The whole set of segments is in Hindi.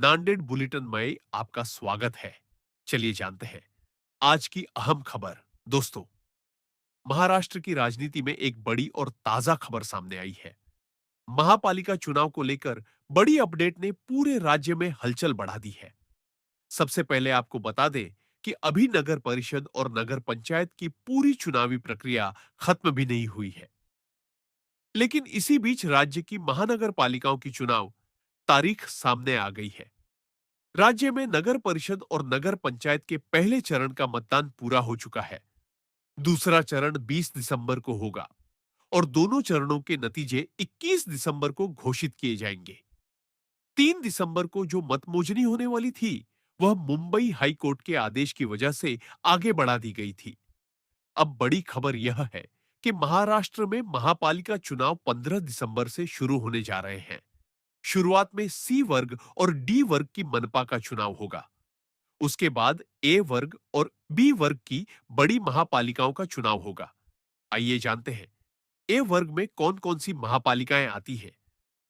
नांदेड़ बुलेटिन में आपका स्वागत है। चलिए जानते हैं आज की अहम खबर। दोस्तों, महाराष्ट्र की राजनीति में एक बड़ी और ताजा खबर सामने आई है। महापालिका चुनाव को लेकर बड़ी अपडेट ने पूरे राज्य में हलचल बढ़ा दी है। सबसे पहले आपको बता दें कि अभी नगर परिषद और नगर पंचायत की पूरी चुनावी प्रक्रिया खत्म भी नहीं हुई है। लेकिन इसी बीच राज्य की महानगर पालिकाओं की चुनाव तारीख सामने आ गई है। राज्य में नगर परिषद और नगर पंचायत के पहले चरण का मतदान पूरा हो चुका है। दूसरा चरण 20 दिसंबर को होगा और दोनों चरणों के नतीजे 21 दिसंबर को घोषित किए जाएंगे। 3 दिसंबर को जो मतमोजनी होने वाली थी, वह मुंबई हाई कोर्ट के आदेश की वजह से आगे बढ़ा दी गई थी। अब बड़ी खबर यह है कि महाराष्ट्र में महापालिका चुनाव 15 दिसंबर से शुरू होने जा रहे हैं। शुरुआत में सी वर्ग और डी वर्ग की मनपा का चुनाव होगा। उसके बाद ए वर्ग और बी वर्ग की बड़ी महापालिकाओं का चुनाव होगा। आइए जानते हैं ए वर्ग में कौन कौन सी महापालिकाएं आती हैं।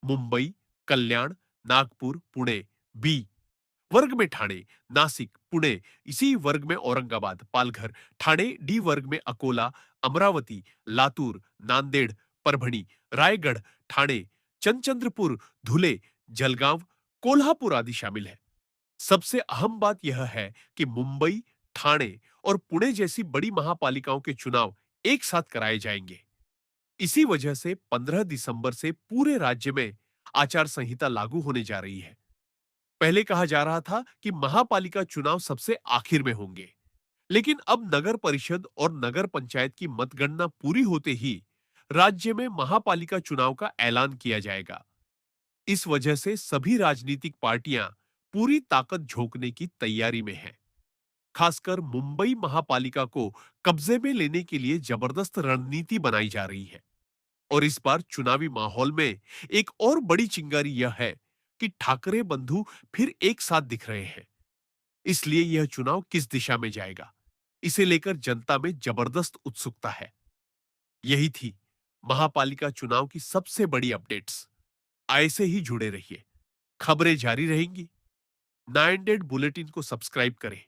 मुंबई, कल्याण, नागपुर, पुणे। बी वर्ग में ठाणे, नासिक, पुणे। इसी वर्ग में औरंगाबाद, पालघर। ठाणे डी वर्ग में अकोला, अमरावती, लातूर, नांदेड़, परभणी, रायगढ़, ठाणे, चंद्रपुर, धुले, जलगांव, कोल्हापुर आदि शामिल है। सबसे अहम बात यह है कि मुंबई, ठाणे और पुणे जैसी बड़ी महापालिकाओं के चुनाव एक साथ कराए जाएंगे। इसी वजह से 15 दिसंबर से पूरे राज्य में आचार संहिता लागू होने जा रही है। पहले कहा जा रहा था कि महापालिका चुनाव सबसे आखिर में होंगे, लेकिन अब नगर परिषद और नगर पंचायत की मतगणना पूरी होते ही राज्य में महापालिका चुनाव का ऐलान किया जाएगा। इस वजह से सभी राजनीतिक पार्टियां पूरी ताकत झोंकने की तैयारी में हैं। खासकर मुंबई महापालिका को कब्जे में लेने के लिए जबरदस्त रणनीति बनाई जा रही है। और इस बार चुनावी माहौल में एक और बड़ी चिंगारी यह है कि ठाकरे बंधु फिर एक साथ दिख रहे हैं। इसलिए यह चुनाव किस दिशा में जाएगा, इसे लेकर जनता में जबरदस्त उत्सुकता है। यही थी महापालिका चुनाव की सबसे बड़ी अपडेट्स। ऐसे ही जुड़े रहिए, खबरें जारी रहेंगी। 9 बुलेटिन को सब्सक्राइब करें